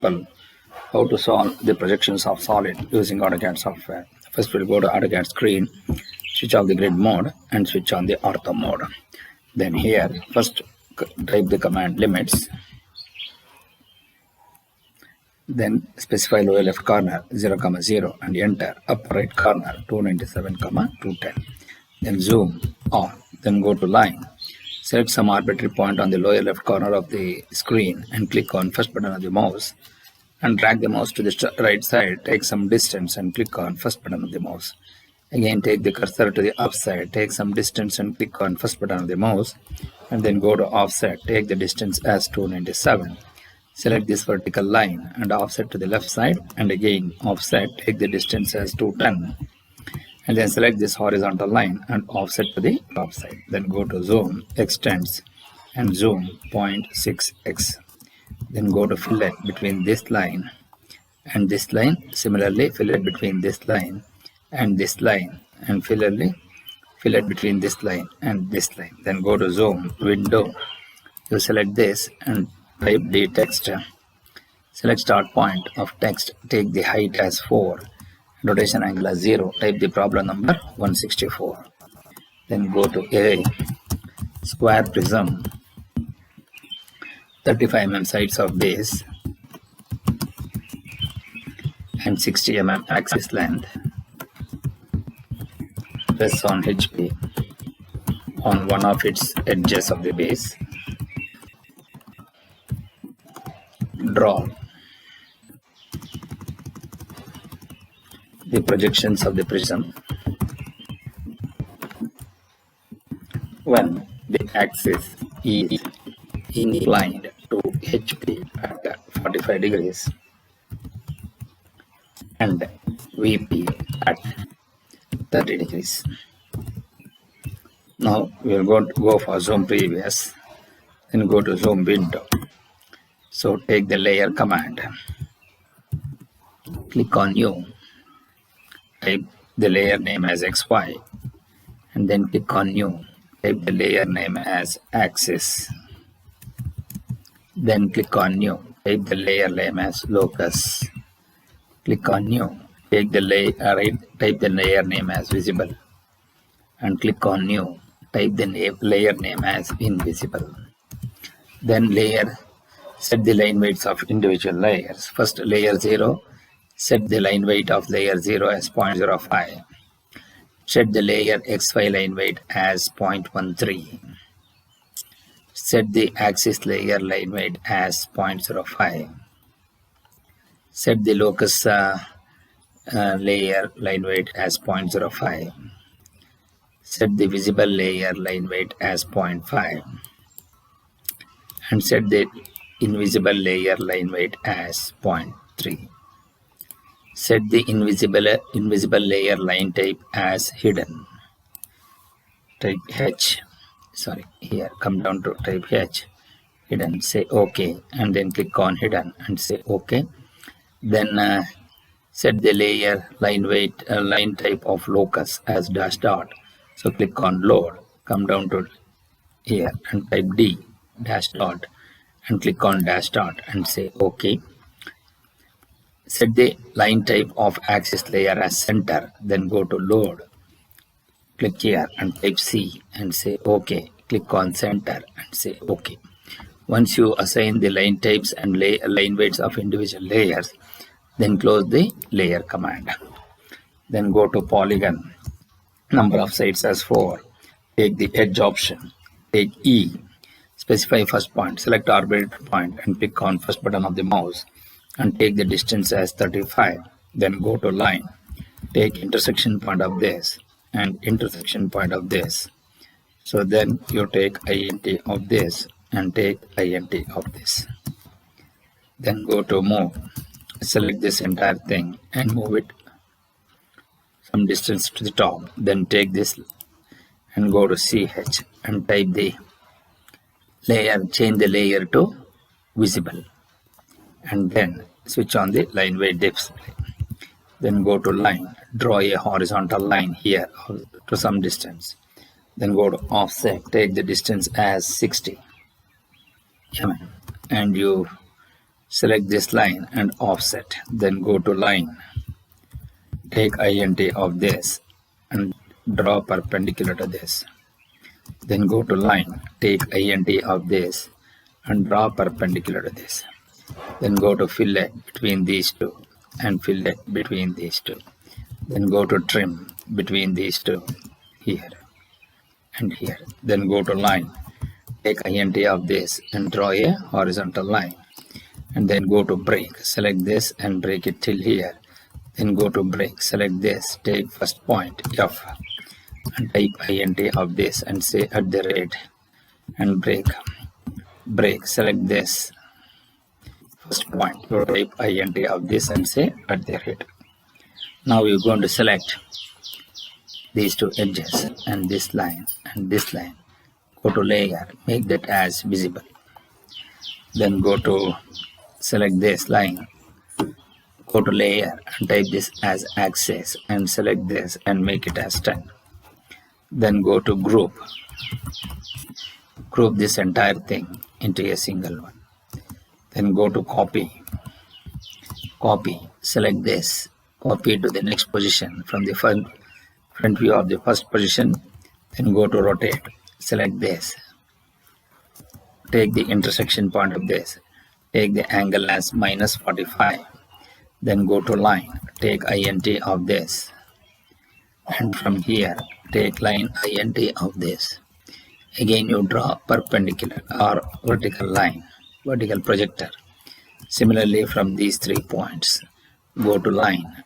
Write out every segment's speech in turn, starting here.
how to solve the projections of solid using AutoCAD software. First, we'll go to AutoCAD screen, switch off the grid mode and switch on the ortho mode. Then here, first type the command limits. Then specify lower left corner 0, 0 and enter upper right corner 297, 210. Then zoom on. Then go to line. Select some arbitrary point on the lower left corner of the screen and click on first button of the mouse and drag the mouse to the right side. Take some distance and click on first button of the mouse. Again, take the cursor to the upside, take some distance and click on first button of the mouse and then go to offset. Take the distance as 297. Select this vertical line and offset to the left side and again offset. Take the distance as 210. And then select this horizontal line and offset to the top side. Then go to zoom, extends and zoom 0.6x. Then go to fillet between this line and this line. Similarly, fillet between this line and this line, and fillet between this line and this line. Then go to zoom, window. You select this and type the text. Select start point of text. Take the height as 4. Rotation angle as 0. Type the problem number 164. Then go to A, square prism, 35 mm sides of base and 60 mm axis length. Press on HP on one of its edges of the base. Draw the projections of the prism when the axis is inclined to HP at 45 degrees and VP at 30 degrees. Now we will go for zoom previous, then go to zoom window. So take the layer command, click on new, type the layer name as XY and then click on new, type the layer name as axis, then click on new, type the layer name as locus, click on new, take the type the layer name as visible and click on new, type the layer name as invisible. Then layer, set the line weights of individual layers. First layer 0, set the line weight of layer 0 as 0.05. Set the layer XY line weight as 0.13. Set the axis layer line weight as 0.05. Set the locus layer line weight as 0.05. Set the visible layer line weight as 0.5. And set the invisible layer line weight as 0.3. Set the invisible layer line type as hidden. Type H. Sorry, here come down to type H. Hidden. Say OK, and then click on hidden and say OK. Then set the layer line weight line type of locus as dash dot. So click on load. Come down to here and type D dash dot. And click on dash dot and say OK. Set the line type of axis layer as center. Then go to load. Click here and type C and say OK. Click on center and say OK. Once you assign the line types and line weights of individual layers, then close the layer command. Then go to polygon. Number of sides as 4. Take the edge option. Take E. Specify first point, select arbitrary point and click on first button of the mouse and take the distance as 35. Then go to line, take intersection point of this and intersection point of this. So then you take INT of this and take INT of this. Then go to move, select this entire thing and move it some distance to the top. Then take this and go to CH and type the layer, change the layer to visible and then switch on the line weight display. Then go to line, draw a horizontal line here to some distance. Then go to offset, take the distance as 60 mm and you select this line and offset, then go to line, take int of this and draw perpendicular to this, then go to line, take int of this and draw perpendicular to this, then go to fillet between these two and fillet between these two, then go to trim between these two, here and here, then go to line, take int of this and draw a horizontal line, and then go to break, select this and break it till here, then go to break, select this, take first point F and type int of this and say at the rate and break, select this first point, you type int of this and say at the rate. Now you're going to select these two edges and this line, go to layer, make that as visible, then go to select this line, go to layer and type this as axis and select this and make it as 10, then go to group this entire thing into a single one, then go to copy, select this, copy to the next position from the front view of the first position, then go to rotate, select this, take the intersection point of this, take the angle as -45, then go to line, take int of this, and from here take line int of this. Again you draw perpendicular or vertical line, vertical projector. Similarly from these 3 points, go to line,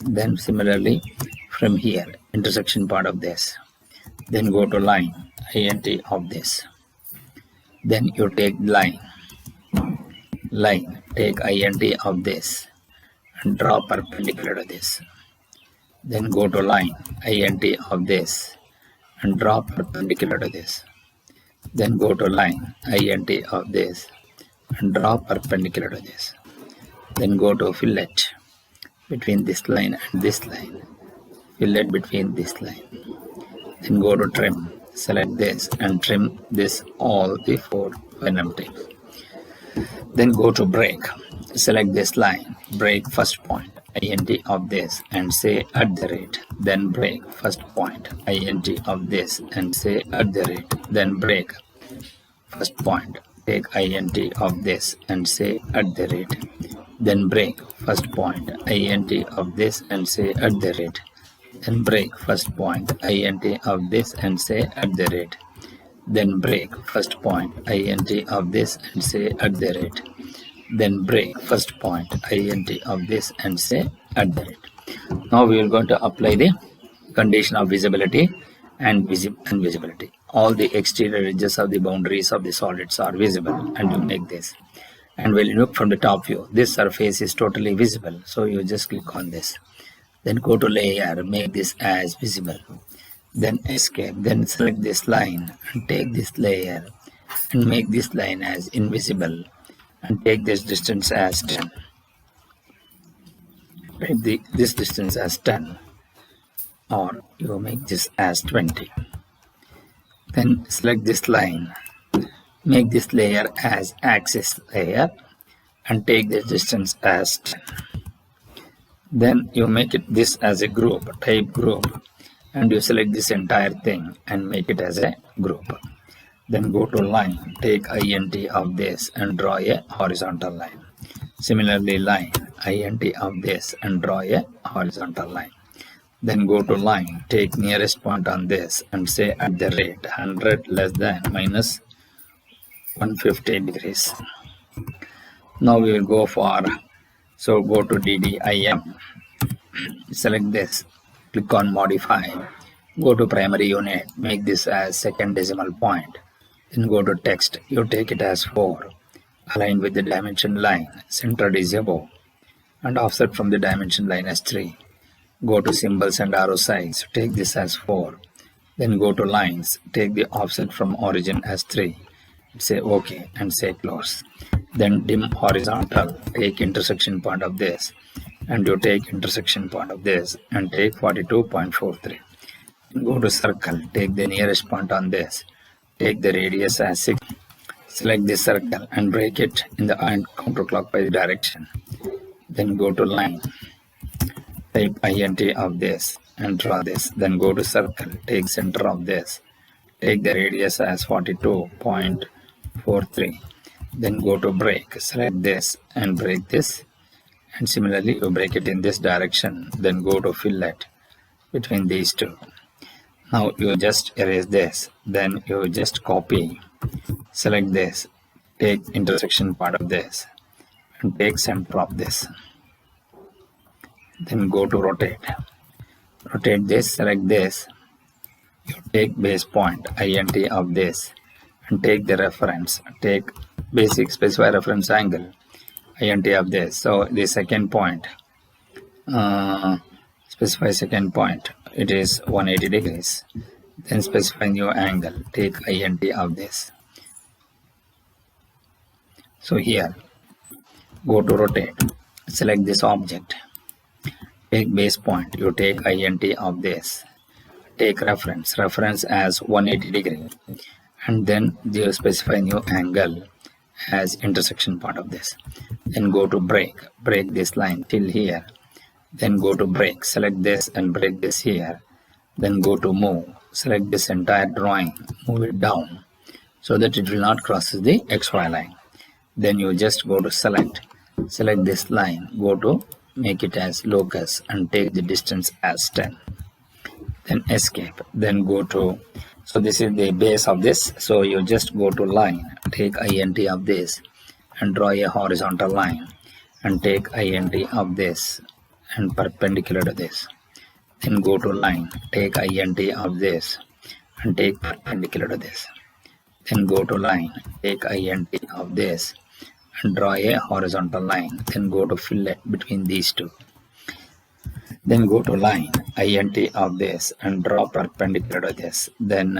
then similarly from here intersection part of this, then go to line int of this, then you take line, take int of this and draw perpendicular to this, then go to line int of this and draw perpendicular to this, then go to line int of this and draw perpendicular to this, then go to fillet between this line and this line, fillet between this line, then go to trim, select this and trim this all the 4 venom tips, then go to break, select this line, break first point int of this and say at the rate, then break first point int of this and say at the rate, then break first point, take int of this and say at the rate, then break first point int of this and say at the rate, then break first point int of this and say at the rate, then break first point int of this and say at the rate, then break first point int of this and say at the rate. Now we are going to apply the condition of visibility and invisibility. All the exterior edges of the boundaries of the solids are visible, and you make this. And when you look from the top view, this surface is totally visible, so you just click on this, then go to layer, make this as visible, then escape, then select this line and take this layer and make this line as invisible and take this distance as 10. Take this distance as 10, or you make this as 20. Then select this line, make this layer as axis layer and take this distance as 10. Then you make it this as a group, type group, and you select this entire thing and make it as a group. Then go to line, take int of this and draw a horizontal line. Similarly line, int of this and draw a horizontal line. Then go to line, take nearest point on this and say at the rate 100 less than minus 150 degrees. Now we will go for, so go to DDIM, select this, click on modify, go to primary unit, make this as second decimal point, then go to text, you take it as 4, align with the dimension line, centered is above, and offset from the dimension line as 3. Go to symbols and arrow size, take this as 4, then go to lines, take the offset from origin as 3, say OK and say close. Then dim horizontal, take intersection point of this and you take intersection point of this and take 42.43. Go to circle, take the nearest point on this, take the radius as 6, select this circle and break it in the counterclockwise direction. Then go to line, type int of this and draw this. Then go to circle, take center of this, take the radius as 42.43. Then go to break, select this and break this, and similarly you break it in this direction. Then go to fillet between these two. Now you just erase this, then you just copy, select this, take intersection part of this and take center of this. Then go to rotate this, select this, you take base point int of this and take the reference, take basic specify reference angle int of this. So the second point, specify second point, it is 180 degrees. Then specify new angle, take int of this. So here go to rotate, select this object, take base point, you take int of this, take reference as 180 degree, and then you specify new angle as intersection part of this. Then go to break this line till here. Then go to break, select this and break this here. Then go to move, select this entire drawing, move it down so that it will not cross the XY line. Then you just go to select this line, go to make it as locus and take the distance as 10. Then escape, then go to, so this is the base of this, so you just go to line, take int of this and draw a horizontal line and take int of this and perpendicular to this. Then go to line, take int of this and take perpendicular to this. Then go to line, take int of this and draw a horizontal line. Then go to fillet between these two. Then go to line, int of this and draw perpendicular to this. Then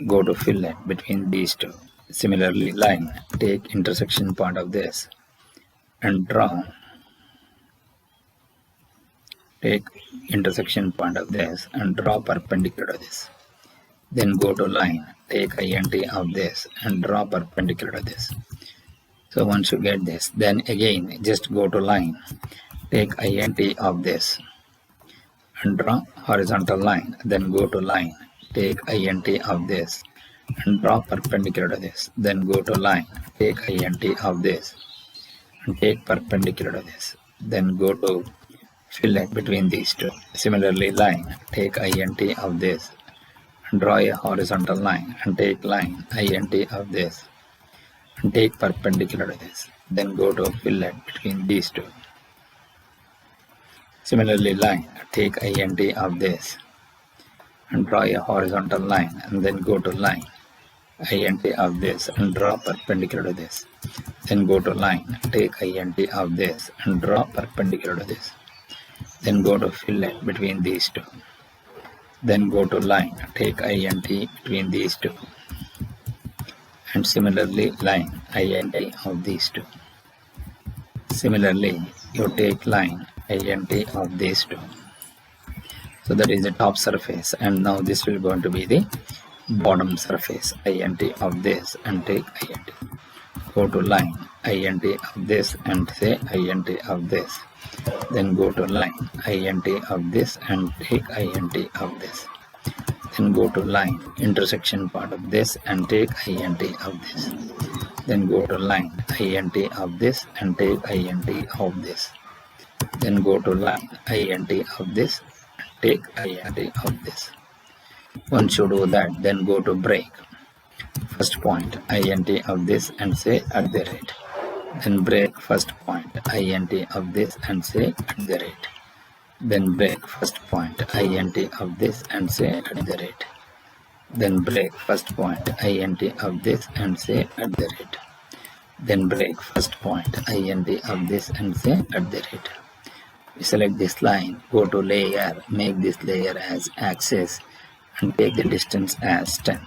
go to fillet between these two. Similarly line, take intersection part of this and draw, take intersection point of this and draw perpendicular to this. Then go to line, take int of this and draw perpendicular to this. So once you get this, then again just go to line, take int of this and draw horizontal line. Then go to line, take int of this and draw perpendicular to this. Then go to line, take int of this and take perpendicular to this. Then go to fillet between these two. Similarly line, take int of this and draw a horizontal line and take line int of this and take perpendicular to this. Then go to fillet between these two. Similarly line, take int of this and draw a horizontal line and then go to line int of this and draw perpendicular to this. Then go to line, take int of this and draw perpendicular to this. Then go to fillet between these two. Then go to line, take int between these two and similarly line int of these two. Similarly you take line int of these two. So that is the top surface, and now this will going to be the bottom surface, int of this and take int. Go to line int of this and say int of this. Then go to line int of this and take int of this. Then go to line intersection part of this and take int of this. Then go to line int of this and take int of this. Then go to line int of this and take int of this. Once you do that, then go to break. First point int of this and say at the rate. Then break first point int of this and say at the rate. Then break first point int of this and say at the rate. Then break first point int of this and say at the rate. Then break first point int of this and say at the rate. We select this line, go to layer, make this layer as axis and take the distance as 10.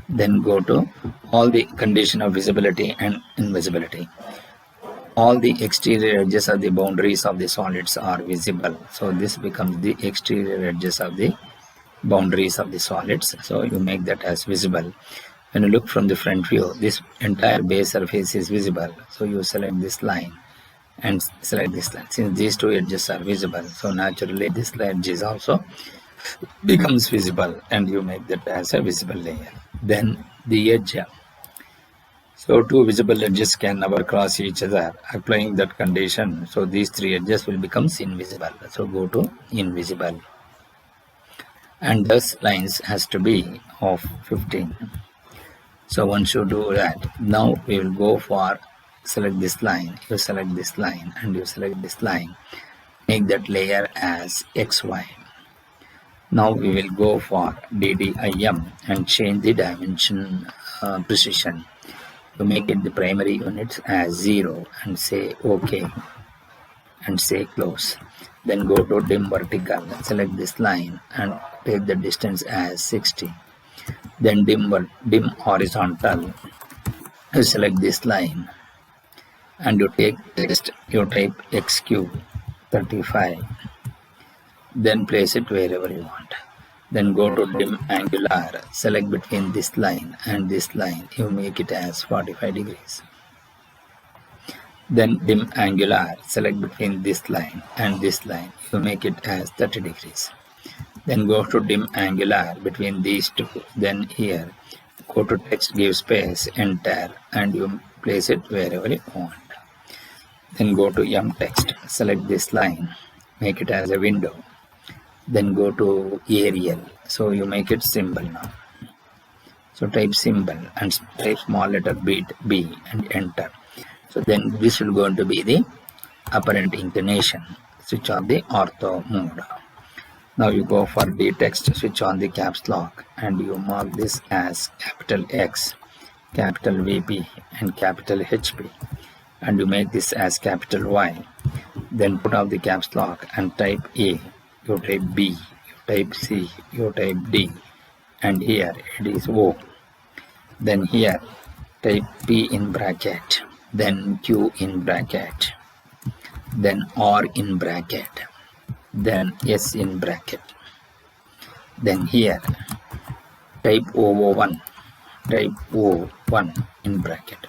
Then go to all the condition of visibility and invisibility. All the exterior edges of the boundaries of the solids are visible. So this becomes the exterior edges of the boundaries of the solids. So you make that as visible. When you look from the front view, this entire base surface is visible. So you select this line and select this line. Since these two edges are visible, so naturally this edge is also becomes visible, and you make that as a visible layer. Then the edge. So two visible edges can never cross each other. Applying that condition, so these three edges will become invisible. So go to invisible. And thus lines has to be of 15. So once you do that, now we will go for select this line, you select this line, and you select this line, make that layer as XY. Now we will go for DDIM and change the dimension precision to make it the primary units as 0 and say OK and say close. Then go to dim vertical, select this line and take the distance as 60. Then dim horizontal, you select this line and you take text, you type XQ 35, then place it wherever you want. Then go to dim angular, select between this line and this line, you make it as 45 degrees. Then dim angular, select between this line and this line, you make it as 30 degrees. Then go to dim angular between these two, then here go to text, give space, enter, and you place it wherever you want. Then go to M text, select this line, make it as a window. Then go to Arial, so you make it symbol now. So type symbol and type small letter B and enter. So then this will going to be the apparent inclination. Switch on the ortho mode. Now you go for the text, switch on the caps lock and you mark this as capital X, capital VP and capital HP, and you make this as capital Y. Then put off the caps lock and type A, you type B, you type C, you type D, and here it is O. Then here type P in bracket, then Q in bracket, then R in bracket, then S in bracket. Then here type O1, type O1 in bracket.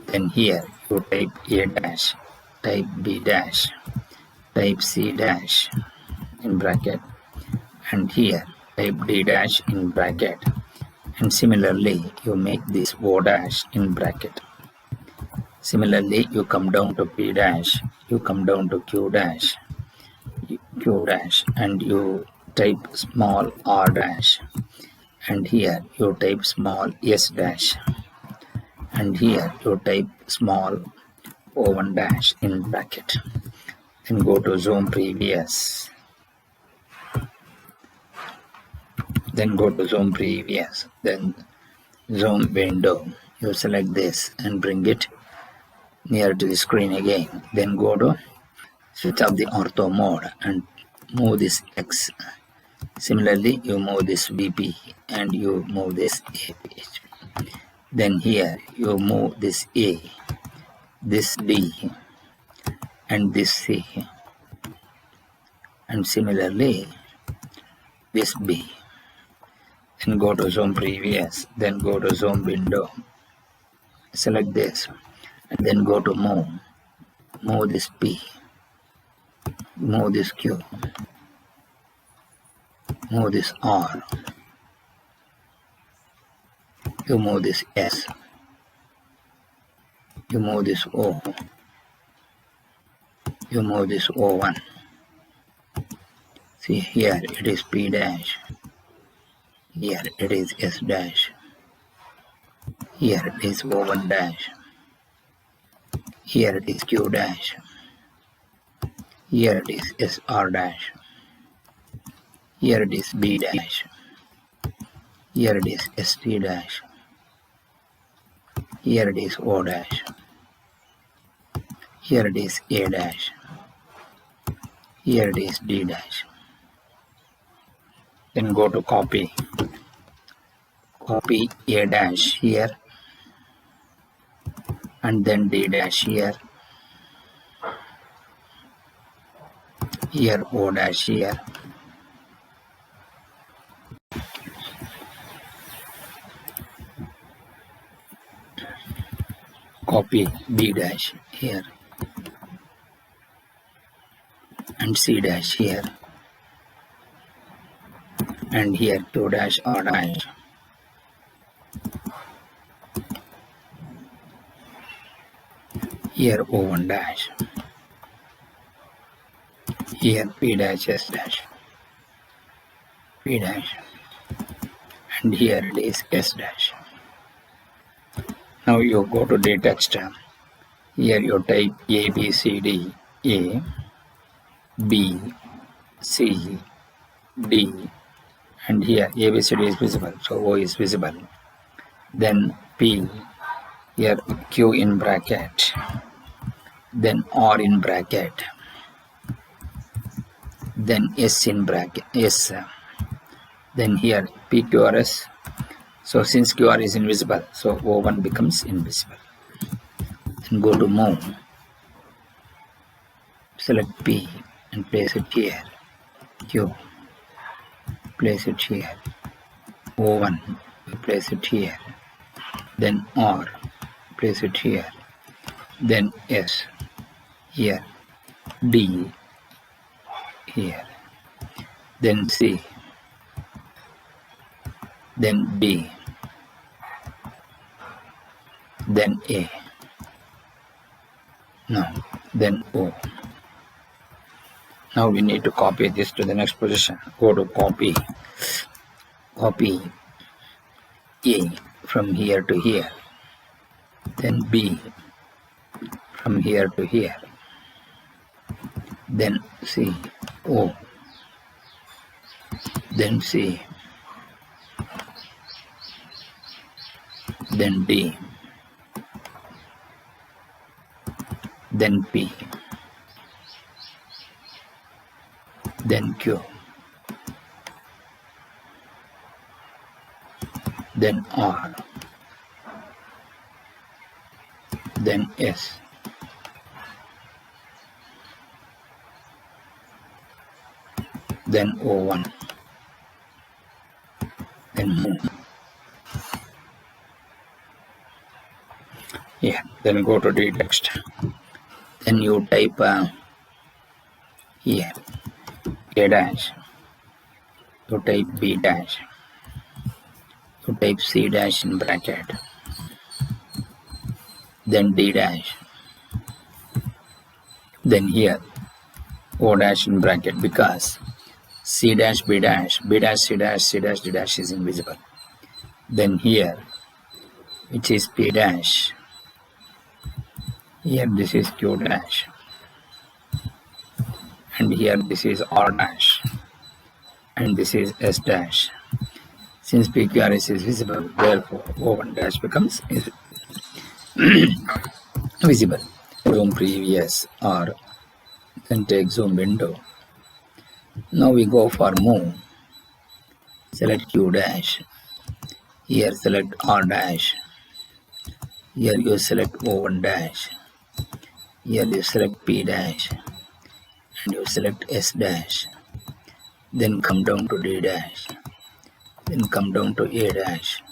Then here you type A dash, type B dash, type C dash in bracket, and here type D dash in bracket, and similarly you make this O dash in bracket. Similarly you come down to P dash, you come down to Q dash, and you type small r dash, and here you type small s dash, and here you type small o1 dash in bracket. Then go to zoom previous, then go to zoom previous, then zoom window, you select this and bring it near to the screen again. Then go to switch off the ortho mode and move this X. Similarly you move this VP and you move this APH. Then here you move this A, this D, and this C, and similarly this B. Then go to zoom previous, then go to zoom window, select this, and then go to move this P, move this Q, move this R, you move this S, you move this O, you move this O1. See here it is P dash, here it is S dash, here it is O1 dash, here it is Q dash, here it is SR dash, here it is B dash, here it is ST dash, here it is O dash, here it is A dash, here it is D dash. Then go to copy A dash here, and then D dash here, here O dash here, B dash here, and C dash here, and here Q dash R dash, here O1 dash, here P dash S dash, P dash, and here it is S dash. Now you go to the text. Here you type A, B, C, D, A, B, C, D, and here ABCD is visible, so O is visible. Then P, here Q in bracket, then R in bracket, then S in bracket, S, then here PQRS. So since QR is invisible, so O1 becomes invisible. Then go to move, select P and place it here, Q, place it here, O1, place it here, then R, place it here, then S, here, D, here, then C, then D, then A, then O. Now we need to copy this to the next position. Go to copy A from here to here, then B from here to here, then C, O, then C, then D, then P, then Q, then R, then S, then O1, then move. Yeah, then go to the text. Then you type here A dash, you type B dash, you type C dash in bracket, then D dash, then here O dash in bracket, because C dash B dash, B dash C dash, C dash D dash is invisible. Then here, which is P dash, here this is Q dash, and here this is R dash, and this is S dash. Since PQRS is visible, therefore O1 dash becomes visible. Zoom previous, or then take zoom window. Now we go for move. Select Q dash. Here select R dash. Here you select O1 dash. Here you select P dash, and you select S dash. Then come down to D dash. Then come down to A dash.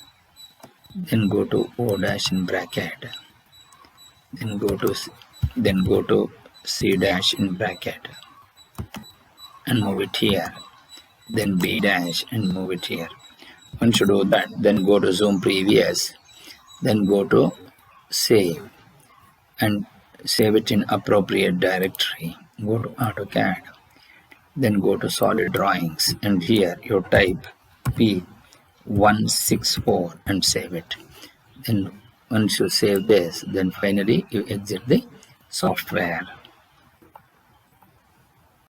Then go to O dash in bracket. Then go to C dash in bracket, and move it here. Then B dash and move it here. Once you do that, then go to zoom previous. Then go to save and save it in appropriate directory. Go to AutoCAD, then go to solid drawings, and here you type P164 and save it. Then once you save this, then finally you exit the software.